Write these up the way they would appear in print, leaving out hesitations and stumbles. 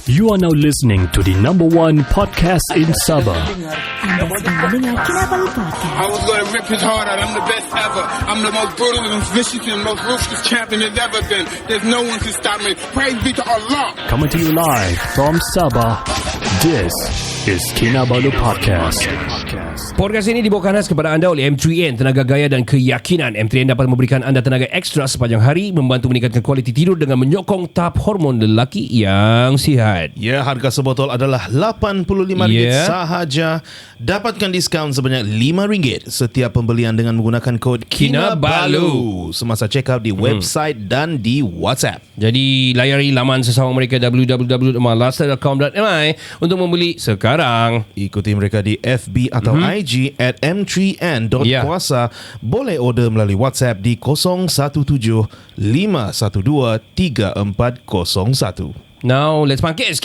You are now listening to the number one podcast in Sabah. Anda sedang mendengar Kinabalu Podcast. I was going to rip his heart out. I'm the best ever. I'm the most brutal and vicious and most ruthless champion there's ever been. There's no one to stop me. Praise be to Allah. Coming to you live from Sabah. This is Kinabalu Podcast. Podcast ini dibawakan khas kepada anda oleh M3N, tenaga gaya dan keyakinan. M3N dapat memberikan anda tenaga ekstra sepanjang hari, membantu meningkatkan kualiti tidur dengan menyokong tahap hormon lelaki yang sihat. Ya, harga sebotol adalah RM85 sahaja. Dapatkan diskaun sebanyak RM5 setiap pembelian dengan menggunakan kod Kinabalu semasa check out di website dan di WhatsApp. Jadi layari laman sesama mereka www.malastar.com.my untuk membeli sekarang. Ikuti mereka di FB atau IG at m3n.kuasa. Boleh order melalui WhatsApp di 017-512-3401. Now let's pancake.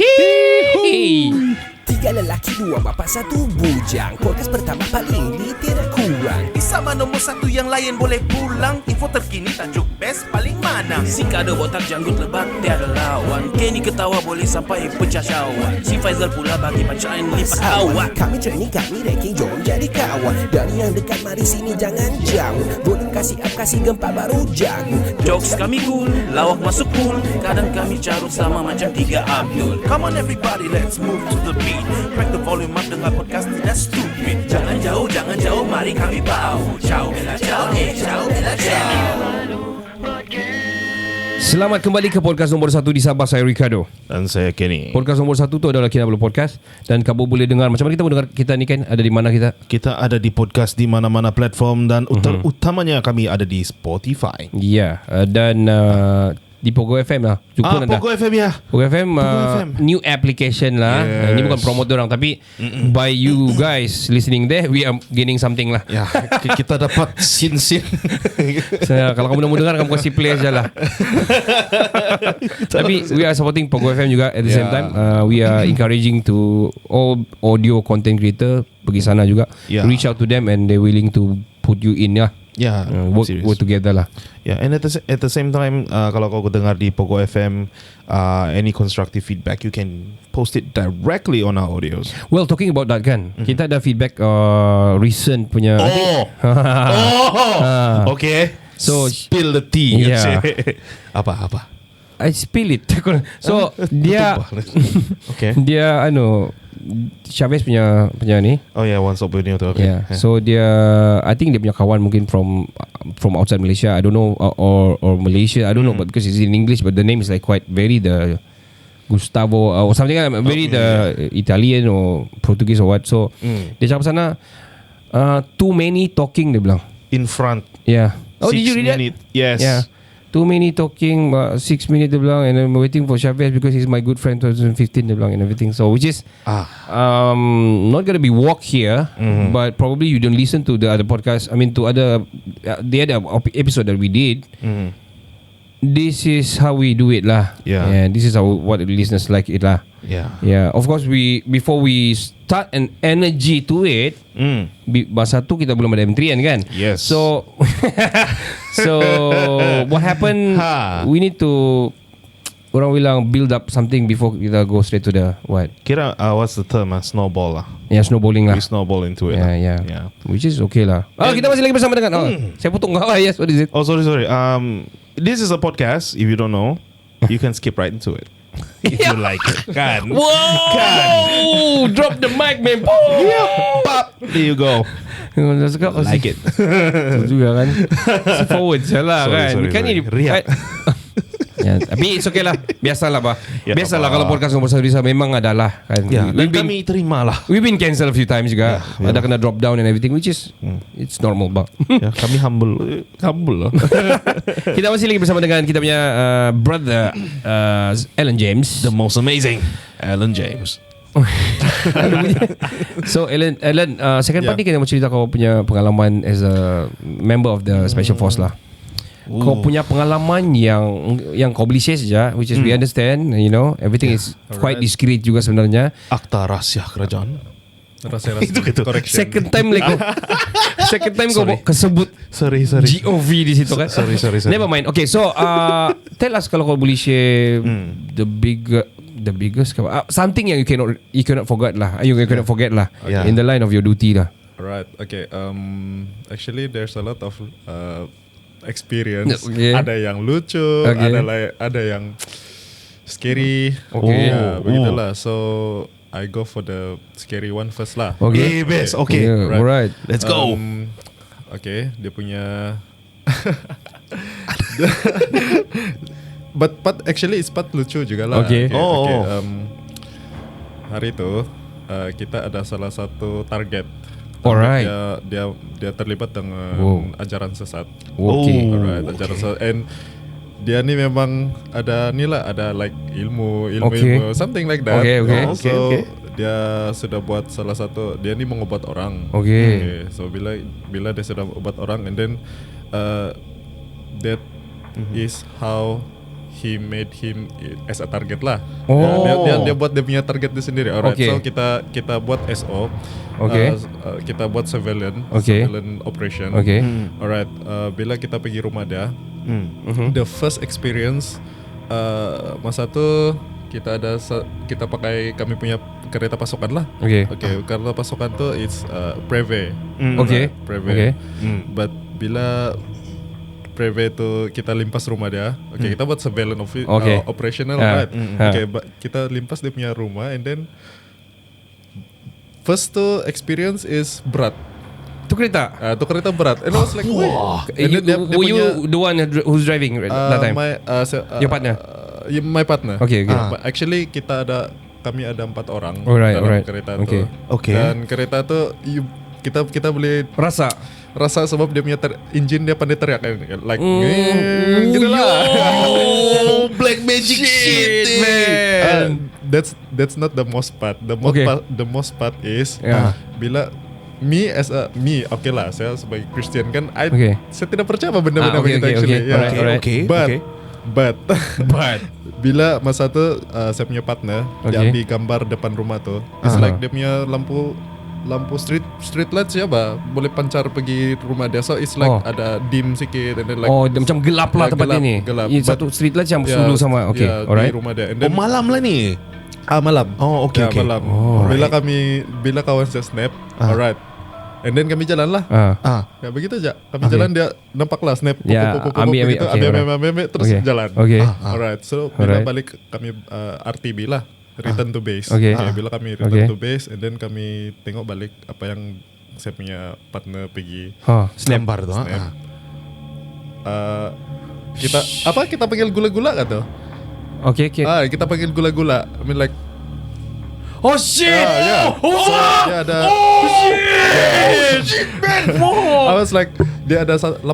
Tiga lelaki, dua bapa, satu bujang. Podcast pertama paling ini tidak kurang. Sama nombor satu yang lain boleh pulang. Info terkini tajuk best paling mana. Si Kado botak janggut lebat tiada lawan. Kenny ketawa boleh sampai pecah syawak. Si Faizal pula bagi pancaan lipat awak. Kami training, kami ranking, jom jadi kawan. Dari yang dekat mari sini jangan jauh. Volume kasih up, kasih gempa baru jago. Jokes kami cool, lawak masuk pool. Kadang kami carut sama macam tiga Abdul. Come on everybody, let's move to the beat. Crack the volume up dengan podcast tidak stupid. Jangan jauh, mari kami bau. Ciao, bella ciao, ciao, bella ciao. Selamat kembali ke podcast nombor 1 di Sabah. Saya Ricardo. Dan saya Kenny. Podcast nombor 1 tu adalah Kinabalu Podcast. Dan kamu boleh dengar, macam mana kita boleh dengar kita ni kan? Ada di mana kita? Kita ada di podcast di mana-mana platform dan utamanya kami ada di Spotify. Ya, dan di Pogo FM lah. Pogo FM ya. Pogo FM, new application lah. Yes. Ini bukan promote orang, tapi by you guys listening there, we are gaining something lah. Ya, kita dapat sin-sin. Kalau kamu mau dengar, kamu kasih play aja lah. Tapi we are supporting Pogo FM juga at the same time. We are encouraging to all audio content creator pergi sana juga. Reach out to them and they're willing to put you in lah. Work together lah. And at the same time, kalau kau dengar di Pogo FM, any constructive feedback, you can post it directly on our audios. Well, talking about that kan, kita ada feedback recent punya. Okay. So spill the tea. Yeah. Apa? I spill it. So dia, okay. Dia Chavez punya ni. Oh yeah, One Stop Borneo tu. Okay. Yeah. So dia, I think dia punya kawan mungkin from outside Malaysia. I don't know, or Malaysia. I don't know, but because it's in English, but the name is like quite very the Gustavo or something like that, very the Italian or Portuguese or what. So dia cakap sana, too many talking dia bilang. In front. Yeah. Oh, 6 did you read that? Yes. Yeah. Too many talking, 6 minutes dia bilang, and I'm waiting for Chavez because he's my good friend 2015 dia bilang and everything. So which is not gonna be walk here, but probably you don't listen to the other podcast. I mean to the other episode that we did. This is how we do it lah. Yeah. And this is what the listeners like it lah. Yeah. Of course, before we start an energy to it, masa tu kita belum ada M3N kan. Yes. So what happened? We need to, orang bilang, build up something before kita go straight to the what? Kira what's the term? Snowball lah. Yeah, snowballing lah. We snowball into it. Yeah. Which is okay lah. Kita masih lagi bersama dengan. Saya potong kau. Yes, what is it? Oh, sorry. This is a podcast. If you don't know, you can skip right into it. If you like it. Kan? Whoa! Drop the mic, man. Pop. There you go. Like it. Itu juga kan. Forward je lah kan. Sorry. Kan ini Riak. Tapi it's okay lah. Biasalah bah. Ya, Biasalah apa. kalau podcast nombor 1 bisa memang adalah kan. Dan kami terima lah. We've been cancelled a few times juga. Ada kena drop down and everything, which is it's normal bah. Kami humble lah. Kita masih lagi bersama dengan kita punya brother Alan James. The most amazing Alan James. So Alan, second part ni kita mau cerita kau punya pengalaman as a member of the Special Force lah. Kau punya pengalaman yang kau boleh share saja, which is we understand, you know, everything is quite discreet juga sebenarnya. Akta rahsia kerajaan. Rasa Itu correction. Second time lagi. Second time kau kesebut Sorry. GOV di situ kan. Sorry. Never mind. Okay, so tell us kalau kau boleh share the The biggest something yang you cannot forget lah. You cannot forget lah. Yeah. In the line of your duty lah. Right. Okay. Actually, there's a lot of experience. Okay. Ada yang lucu, Okay. ada yang scary. Okay. Ya, begitulah. So I go for the scary one first lah. Okay. best. Okay. Yeah, alright. Let's go. Okay, dia punya. But actually it's part lucu juga lah. Okay. Hari itu kita ada salah satu target. Alright. Dia terlibat dengan ajaran sesat. Okay. Alright, ajaran sesat. And dia ni memang ada like ilmu Okay. something like that. Okay. So dia sudah buat salah satu, dia ni mengobat orang. Okay. So bila dia sudah obat orang, and then that is how he made him as a target lah. Oh. Dia buat dia punya target dia sendiri. Alright. Okay. So kita buat SO. Okay. Kita buat surveillance operation. Okay. Alright. Bila kita pergi rumah dia, the first experience masa tu kita pakai kami punya kereta pasukan lah. Okay. Kereta pasukan tu it's Preve. Okay. Preve. Okay. But bila Preve tu kita limpas rumah dia. Okay, kita buat surveillance operational, right? Okay, kita limpas dia punya rumah, and then first tu experience is berat. Tu kereta. Tu kereta berat. And I was like, and then Were you the one who's driving that time? Your partner? My partner. Okay. But actually kami ada 4 orang Alright. kereta Okay. tu. Dan kereta tu kita boleh rasa sebab dia punya engine dia pandai teriak kan, like gitu lah. Black magic shit, man. That's not the most part. The most part is bila okay lah, saya sebagai Christian kan, saya tidak percaya benda-benda begitu actually. But bila masa tu saya punya partner dia ambil gambar depan rumah tu, it's like dia punya lampu street light siapa boleh pancar pergi rumah dia, so it's like ada dim sikit, and then like dia macam gelap lah tempat ni. Gelap. Satu street light yang sulu sama. Okay. Alright. Di rumah dia. And then, malam lah ni. Malam. Okay. Malam. Bila kawan saya snap, alright. And then kami jalan lah. Ya begitu aja. Kami jalan, dia nampak lah snap. Ambil. Terus jalan. Okay. Alright. So bila balik kami RTB lah. Return to base. Bila kami return to base, and then kami tengok balik apa yang saya punya partner pergi Snap bar tu. Kita panggil gula-gula kan tu? Okay. Kita panggil gula-gula. I mean like, oh shit! Yeah. So, dia ada Shit, man! I was like, dia ada 8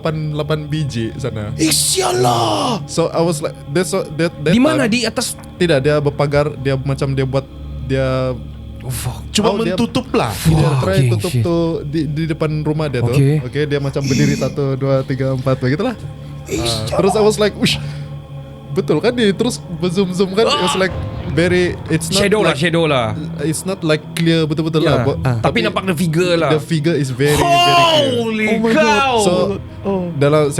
biji sana. Sialah! So I was like, that di mana? Di atas? Tidak, dia berpagar. Dia macam dia buat, dia cuma mentutup lah. Dia try tutup tu di depan rumah dia tu. Okay, dia macam berdiri 1, 2, 3, 4 begitulah. Terus I was like, ush, betul kan dia terus zoom kan. It was like very, it's not shadow lah. It's not like clear betul-betul lah. Tapi nampak the figure lah. The figure is very clear. Holy cow! So dalam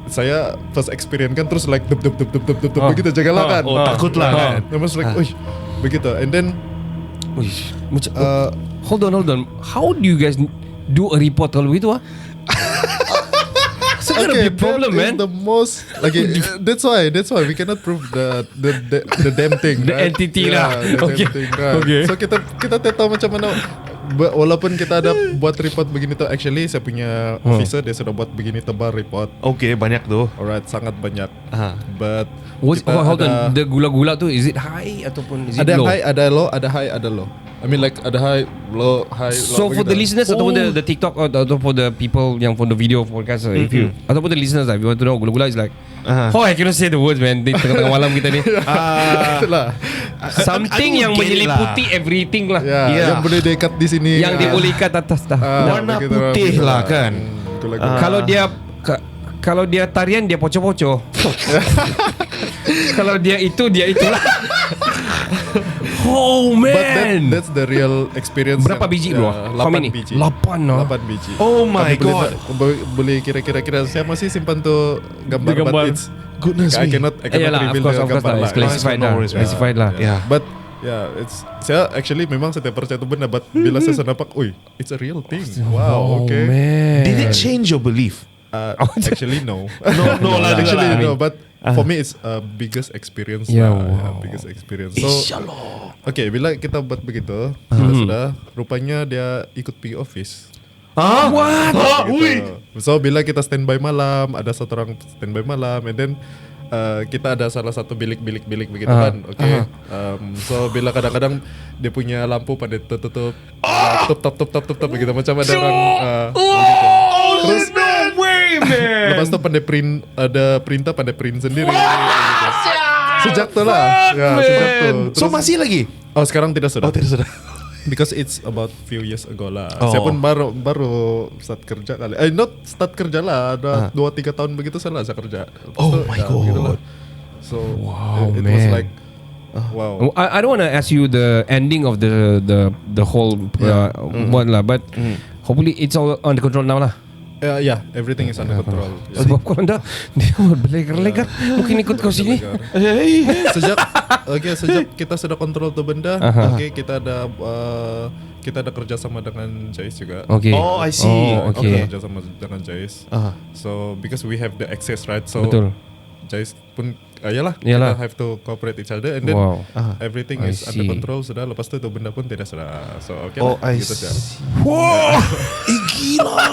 saya first experience kan, terus like dup begitu jagalah kan. Takut lah kan. I was like, ush, begitu. And then hold on. How do you guys do a report kalau begitu It's gonna be a problem, man. The most that's why we cannot prove the damn thing. The entity lah. Okay. So kita tak tahu macam mana. Walaupun kita ada buat report begini tu, actually saya punya officer dia sudah buat begini tebal report. Okay, banyak tu. Alright, sangat banyak. But hold on, the gula-gula tu, is it high ataupun is it low? Ada high, ada low. I mean like ada high, low. So for the listeners ataupun the TikTok atau for the people yang for the video podcast, if you ataupun the listeners lah, if you want to know, gula-gula is like, I cannot say the words, man. Di tengah-tengah malam kita ni. Itulah. Something yang menyeliputi everything lah. Yang boleh diikat di sini. Yang dia boleh ikat atas dah. Warna putih lah kan. Kalau dia tarian, dia poco-poco. Kalau dia itulah. Oh man, that's the real experience. Berapa biji bro? 8 biji. 8 Oh my god. Boleh kira-kira saya masih simpan tu gambar. But it's Goodness I me. cannot Yalah, of reveal course gambar lah. lah. It's classified No lah. worries, Classified lah. Yeah. But saya actually memang setiap percaya itu benda. But bila saya nampak, it's a real thing. Wow, okay. Man. Did it change your belief? Actually no. No lah, Actually I mean, no. But for me it's biggest experience Yeah, lah. wow. Biggest experience. So okay, bila kita buat begitu, kita sudah rupanya dia ikut pergi office. What? Gitu. So bila kita standby malam, ada satu orang standby malam, and then kita ada salah satu bilik begitu kan, okay. So bila kadang-kadang dia punya lampu pada tutup, tutup begitu macam ada orang begitu. Terus lepas tu pandai print, ada printer pandai print sendiri. Gitu. Sejak tu lah, sejak tu. So masih lagi? Oh sekarang tidak sudah. Oh tidak sudah. Because it's about few years ago lah. Oh. Saya pun baru start kerja kali. Not start kerja lah. Ada 2-3 tahun begitu saya kerja. Oh my God. begitulah. So it was man. like wow. I don't want to ask you the ending of the whole one lah, but hopefully it's all under control now lah. Yeah, everything is under control. Yeah. Sebab kau anda dia berlegar-legar mungkin ikut kau sini. Sejak kita sudah kontrol tu benda, kita ada kerjasama dengan Jais juga. Okay. Oh, I see. Okay. Kita kerjasama dengan Jais. So because we have the access, right? So Betul. Jais pun yalah, Yalah. kita have to cooperate each other, and then everything I is under see. control sudah. Lepas tu benda pun tidak sudah. So okay Oh, lah, I gitu saja. Wow. Gila.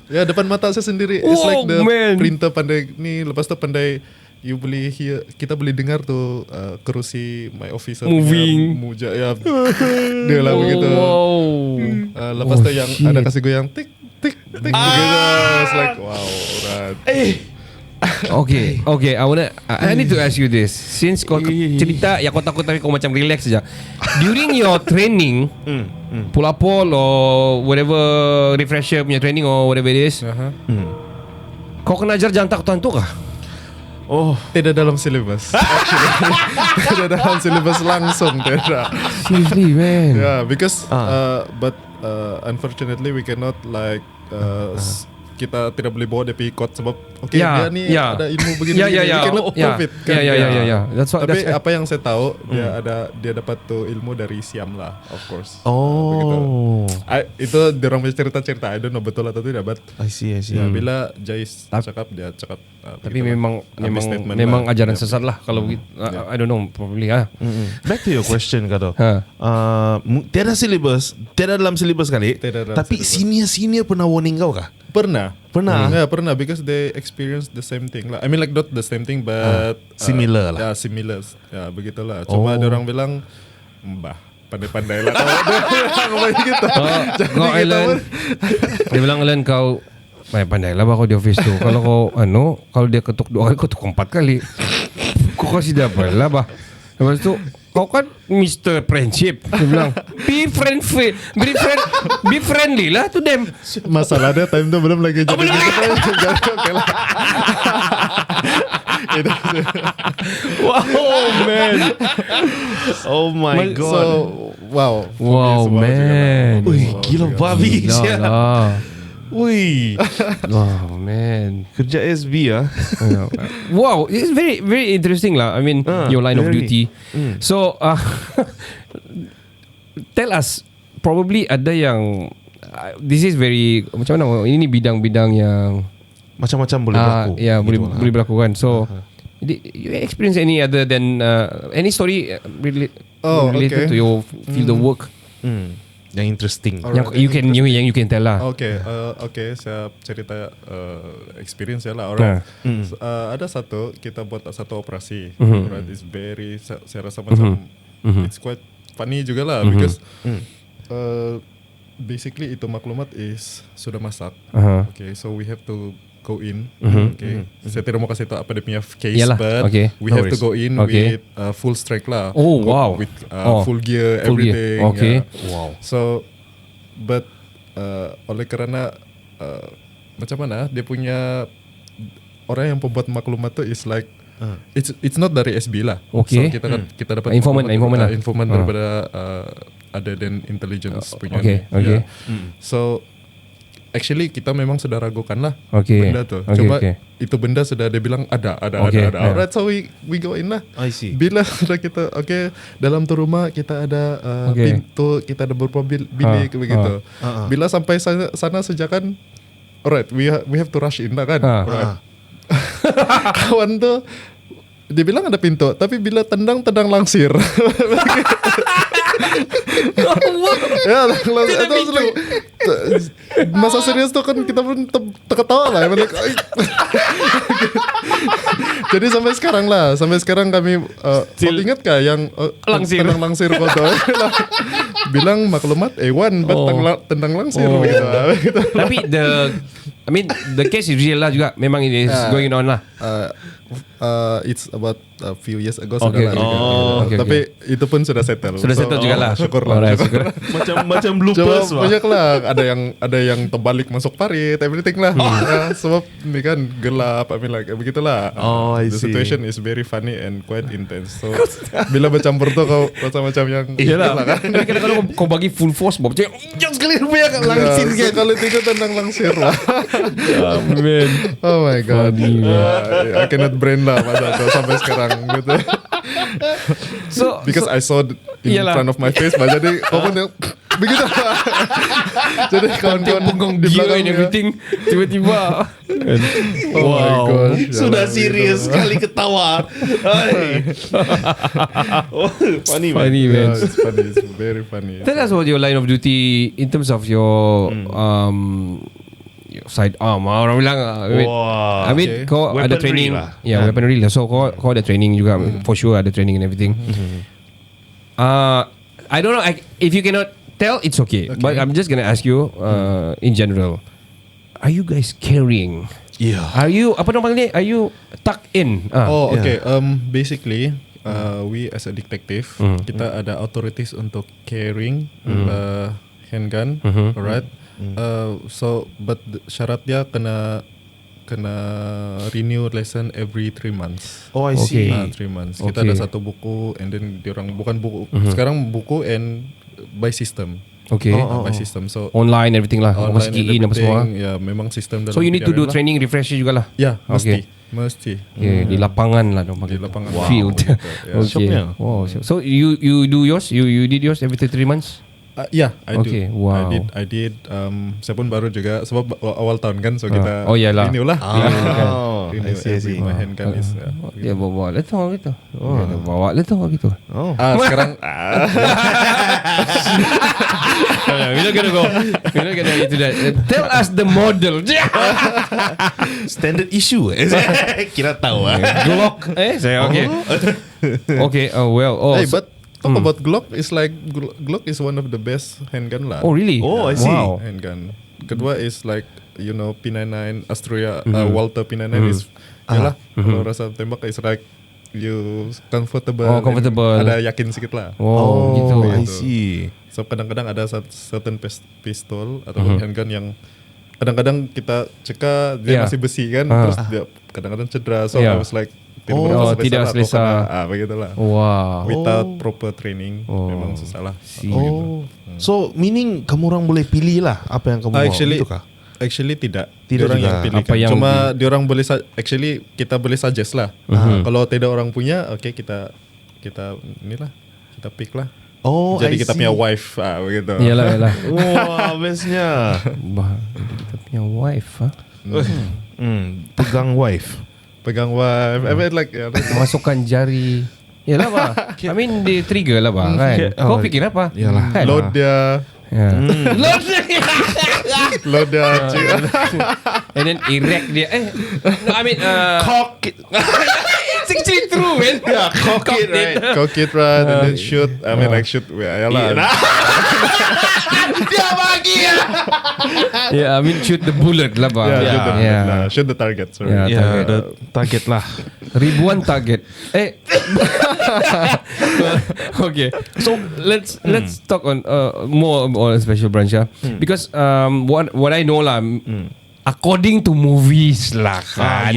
Ya depan mata saya sendiri. It's like the man. printer pandai ni. Lepas tu pandai you boleh hear, kita boleh dengar tu kerusi my officer Moving. muja ya. Dia lah begitu. Lepas tu yang ada kasih goyang tik tik tik begitu. It's like wow, right. Okay. I need to ask you this. Since kau cerita yang kau takut tapi kau macam relax saja. During your training, pull-up-pull or whatever refresher punya training or whatever it is, kau kena ajar jantak tentu kah? Oh, tidak dalam syllabus. Actually, tidak dalam syllabus langsung tidak. Seriously, man. Yeah, because but unfortunately we cannot like kita tidak boleh bawa dia pergi court sebab dia ni ada ilmu begini. We cannot prove it. Yeah. That's what. Tapi apa yang saya tahu dia dapat tu ilmu dari Siam lah, of course. Oh. Itu dia orang cerita-cerita. I don't know betul atau tidak, but I see. ya, bila Jais cakap dia cakap. Tapi memang ajaran sesat lah kalau begitu. I don't know, probably Back to your question Kato. Tiada syllabus, tiada dalam syllabus kali. Tapi senior pernah warning kau kah? Pernah. Pernah? Pernah because they experience the same thing lah. I mean like not the same thing but similar lah. Ya, similar. Ya, begitulah. Cuma ada orang bilang, "Mbah, pandai-pandai lah." Kau begitu. Kau Alan. Dia bilang Alan kau pandai lah kau di office tu. Kalau kau kalau dia ketuk 2 kali kau ketuk 4 kali. Kau kasih dia apa lah bah. Lepas tu kau kan Mr. Friendship. Dia bilang be friendly lah to them. Masalah dia time tu belum lagi jadi gitu. Oke lah. Wow man. Oh my god. So wow man. Wih, gila babi. Wih. Wow man. Kerja SB ya. Wow, it's very very interesting lah. I mean your line of duty. So tell us, probably ada yang this is very macam mana, ini bidang-bidang yang macam-macam boleh berlaku. Ya, boleh berlaku kan. So you experience any other than any story related to your field of work? Yang interesting. Yang you can tell lah. Okay, saya cerita experience ya lah. Alright. Ada kita buat satu operasi. Right, it's very saya rasa macam it's quite funny juga lah because basically itu maklumat is sudah masak. Okay, so we have to go in. Okay, saya tidak mau kasih tahu apa dia punya case, but we have to go in with full strength lah. Oh wow, with full gear, everything. Okay, wow. So, but oleh kerana macam mana dia punya orang yang pembuat maklumat tu is like it's not dari SB lah. Okay. So kita dapat informan daripada ada dan intelligence punya. Okay. So actually kita memang sudah ragukan lah benda tu. Cuma itu benda sudah dia bilang ada. Alright, so we go in lah. I see. Bila sudah kita dalam tu rumah kita ada pintu, kita ada beberapa bilik begitu. Bila sampai sana sejakan, alright, we have to rush in lah kan. Kawan tu dia bilang ada pintu, tapi bila tendang langsir. Ya, masa serius tuh kan kita pun terketawa lah. Jadi sampai sekarang kami ingat kah yang tendang langsir foto bilang maklumat A1 tendang langsir gitu. Tapi the case is real lah juga. Memang it is going on lah. It's about a few years ago Tapi itu pun sudah settle. Sudah settle juga lah. Syukur lah. Macam bloopers lah. Banyak lah. Ada yang terbalik masuk parit, everything lah. Sebab ni kan gelap, begitulah. I The see. situation is very funny and quite intense. So bila bercampur tu kau macam yang iyalah kan. Kalau kau bagi full force, bawa macam sekali banyak langsir kan. Kalau tiga tendang langsir lah. Oh my god. I cannot brain lah masa tu sampai sekarang gitu. Because I saw in front of my face, jadi kau pun begitu. Jadi kawan-kawan di belakang everything tiba-tiba. Oh my gosh. Sudah serius sekali ketawa. Funny man. It's funny. It's very funny. Tell us about your line of duty in terms of your side arm. Orang bilang kau ada training lah. Weaponry lah. So kau ada training juga. For sure ada training and everything. I don't know if you cannot tell, it's okay. But I'm just gonna ask you in general, are you guys carrying? Yeah. Are you are you tucked in? Basically we as a detective kita ada authorities untuk carrying handgun, alright. But syarat dia kena renew lesson every 3 months. Oh, I see. 3 months. Kita ada satu buku, and then diorang bukan buku. Sekarang buku and by system. By system. So online everything lah. Mesti key in apa semua. Ya, memang sistem dalam. So you need to do training refresher juga lah. Ya, mesti. Di lapangan lah dong. Di lapangan. Field. Yeah. Wow. So you do yours? You did yours every 3 months? I do. Wow. I did. Saya pun baru juga sebab awal tahun kan, so kita iyalah. renew lah. I see. My handgun is. Dia bawa letak gitu. Bawa letak gitu. Sekarang. We're not gonna go. We're not gonna into that. Tell us the model. Standard issue. Kira tahu Glock. Saya okay. Hey, but talk about Glock is like Glock is one of the best handgun lah. Oh really? Oh, I see. Wow. Handgun. Kedua is like P99 Austria Walter P99 is yalah. Kalau rasa tembak is like you comfortable. Comfortable. Ada yakin sikit lah. Oh, gitu. I see. So kadang-kadang ada certain pistol atau handgun yang kadang-kadang kita cekak dia masih besi kan, terus dia kadang-kadang cedera. So I was like tidak selesa. Begitulah. Wow. Without proper training memang susah lah. So meaning kamu orang boleh pilih lah apa yang kamu mau gitu kah? Actually tidak. juga. Diorang yang pilih Apa yang cuma diorang boleh actually kita boleh suggest lah. Kalau tidak orang punya, kita inilah, kita pick lah. Oh, jadi kita punya wife begitu. Iyalah. Wah, bestnya. Kita punya wife Pegang wife. I mean like masukkan jari. Yalah bah. I mean di trigger lah bah kan. Kau fikir apa? Iyalah. Kan? load dia. Load dia. And then erect dia. No, I mean Cock it. It's actually true, man. Yeah, cock it, right? Cock it right and then shoot. I mean like shoot. Yalah. Dia bagi ya. Yeah, I mean shoot the bullet lah bah. Shoot the target. Sorry. Yeah, the target lah. Ribuan target. Okay. So let's talk on more on special branch because what I know lah, according to movies lah kan,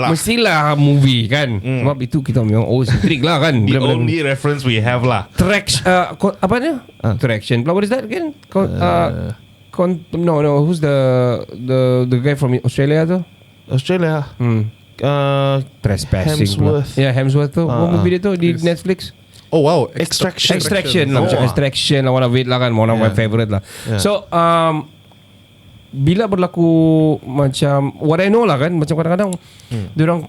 mestilah movie kan. Sebab itu kita memang strict lah kan. The only reference we have lah. Traction, apa dia? Traction. What is that again? No. Who's the guy from Australia tu? Australia. Trespassing. Hemsworth. Hemsworth tu. Apa movie dia tu di Netflix? Oh wow, Extraction lah. Macam Extraction lah, one of it lah kan. One of my favorite lah. So bila berlaku macam what I know lah kan, macam kadang-kadang diorang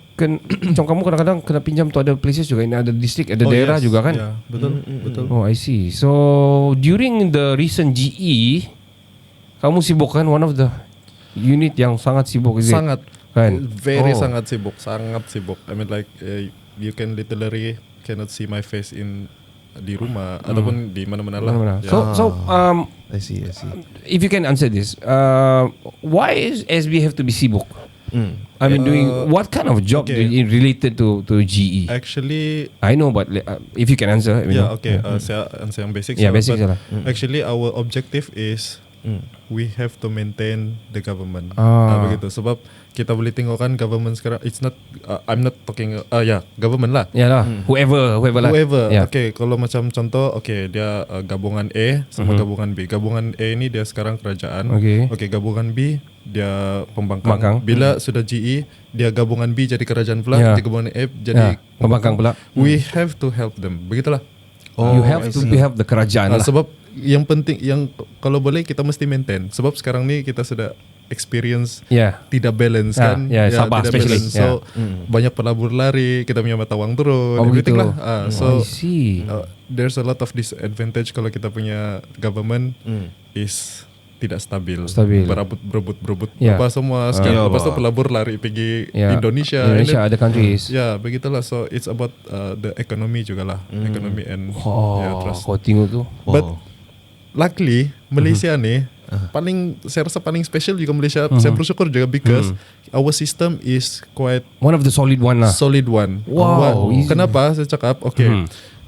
macam kamu kadang-kadang kena pinjam tu, ada places juga, ini ada distrik, ada daerah juga kan. Betul. Oh, I see. So during the recent GE, kamu sibuk kan, one of the unit yang sangat sibuk, is it? Sangat kan? Very sangat sibuk. I mean like you can literally cannot see my face di rumah ataupun di mana-mana lah. So I see. If you can answer this, why is SB have to be sibuk? I mean, doing what kind of job related to GE? Actually, I know, but if you can answer, saya answer yang basic. Basic lah. Actually, our objective is we have to maintain the government. Begitu. Sebab kita boleh tengok kan government sekarang, it's not I'm not talking government lah. Yalah, whoever lah. Yeah. Okay, kalau macam contoh, dia gabungan A sama gabungan B. Gabungan A ni dia sekarang kerajaan. Okay, gabungan B dia pembangkang. Bila sudah GE, dia gabungan B jadi kerajaan pula, di gabungan A jadi pembangkang pula. We have to help them. Begitulah. You have to help the kerajaan lah. Sebab yang penting, yang kalau boleh kita mesti maintain. Sebab sekarang ni kita sudah experience tidak balance kan. Sabah tidak especially. Balance. So banyak pelabur lari, kita punya mata wang turun, everything lah. So there's a lot of disadvantage kalau kita punya government is tidak stabil. Berebut apa semua. Lepas tu pelabur lari pergi Indonesia ada countries. Begitulah. So it's about the economy jugalah. Economy and trust. Kau tengok tu. But luckily Malaysia ni saya rasa paling special juga Malaysia. Saya bersyukur juga because our system is quite one of the solid one lah. Wow. Kenapa saya cakap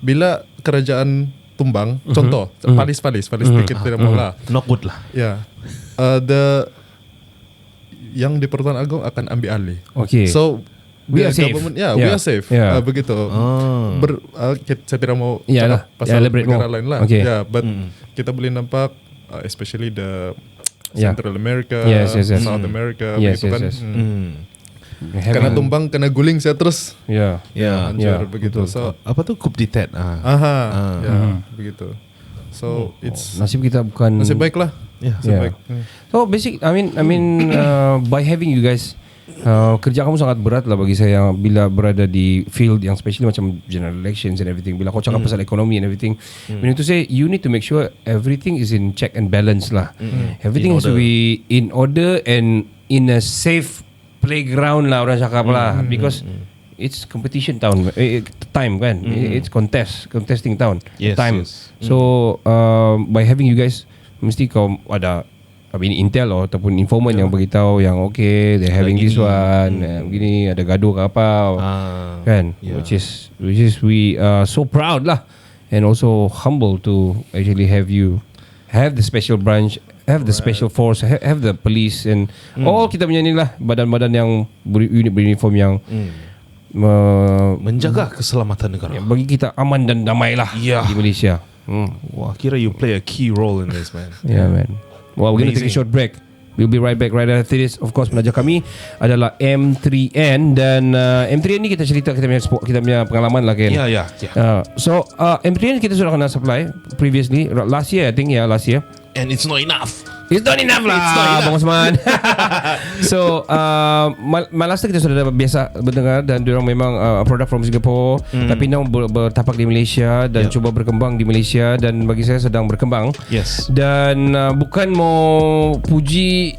bila kerajaan tumbang, contoh Palis sedikit tidak mau lah, not good lah. Yang di Pertuan Agong akan ambil alih. So we are safe. We are safe. Begitu. Saya tidak mau cakap pasal negara lain lah. But kita boleh nampak especially the Central America, South America, begitu kan. Kena tumbang, kena guling saya terus. Hancur begitu. So apa tu coup d'etat? Begitu. So it's nasib kita bukan nasib baik lah. Baik. So basic, I mean by having you guys, kerja kamu sangat berat lah bagi saya bila berada di field yang especially macam general elections and everything. Bila kau cakap pasal ekonomi and everything, meaning to say you need to make sure everything is in check and balance lah. Everything has to be in order and in a safe playground lah, orang cakap lah, because it's competition time kan. It's contesting time. So by having you guys, mesti kau ada intel ataupun informant yang beritahu yang they're having this one, begini, ada gaduh ke apa kan, which is we are so proud lah, and also humble to actually have the special branch, have the special force, have the police and all kita punya ni lah, badan-badan yang unit beruniform yang menjaga keselamatan negara, bagi kita aman dan damai lah di Malaysia. Wah, kira you play a key role in this, man. Man. Well, we're going to take a short break. We'll be right back right after this. Of course, penaja kami adalah M3N, dan M3N ni kita cerita kita punya pengalaman lah kan. So M3N kita sudah kena supply previously last year, I think. Last year. And it's not enough. It's not enough lah, Bang Osman. So Malasta kita sudah biasa mendengar, dan diorang memang produk from Singapore, tapi now bertapak di Malaysia dan cuba berkembang di Malaysia, dan bagi saya sedang berkembang. Dan bukan mau puji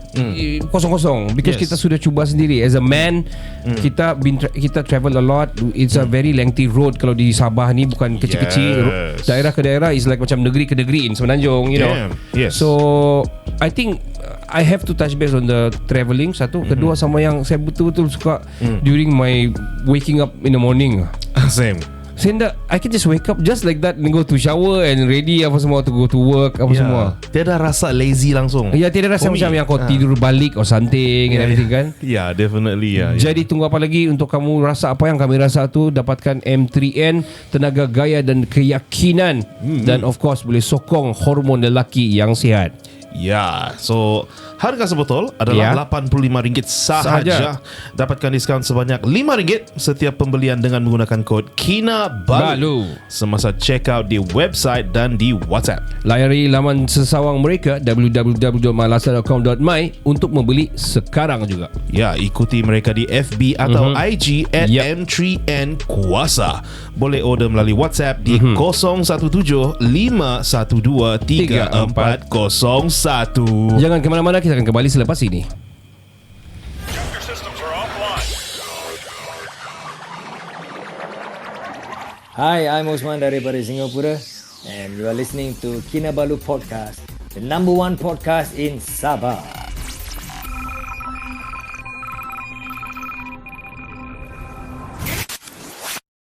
kosong-kosong, because kita sudah cuba sendiri as a man. Kita travel a lot. It's a very lengthy road. Kalau di Sabah ni bukan kecil-kecil, daerah ke daerah is like macam negeri ke negeri in Semenanjung, you know. So I think I have to touch base on the travelling. Satu, kedua sama yang saya betul-betul suka during my waking up in the morning. Same. Sehingga I can just wake up just like that and go to shower and ready apa semua to go to work apa semua. Tiada rasa lazy langsung. Tiada rasa macam yang kau tidur balik or something and everything kan. Definitely. Jadi tunggu apa lagi untuk kamu rasa apa yang kami rasa tu. Dapatkan M3N, tenaga gaya dan keyakinan, dan of course boleh sokong hormon lelaki yang sihat. Ya, so harga sebotol adalah RM85 sahaja. Dapatkan diskaun sebanyak RM5 setiap pembelian dengan menggunakan kod KINABALU semasa check out di website dan di WhatsApp. Layari laman sesawang mereka www.malasa.com.my untuk membeli sekarang juga. Ya, ikuti mereka di FB atau IG @M3N Kuasa. Boleh order melalui WhatsApp di 017-512-3401. Jangan ke mana-mana, kita akan kembali selepas ini. Hi, I'm Osman daripada Singapura and you are listening to Kinabalu Podcast, the number one podcast in Sabah.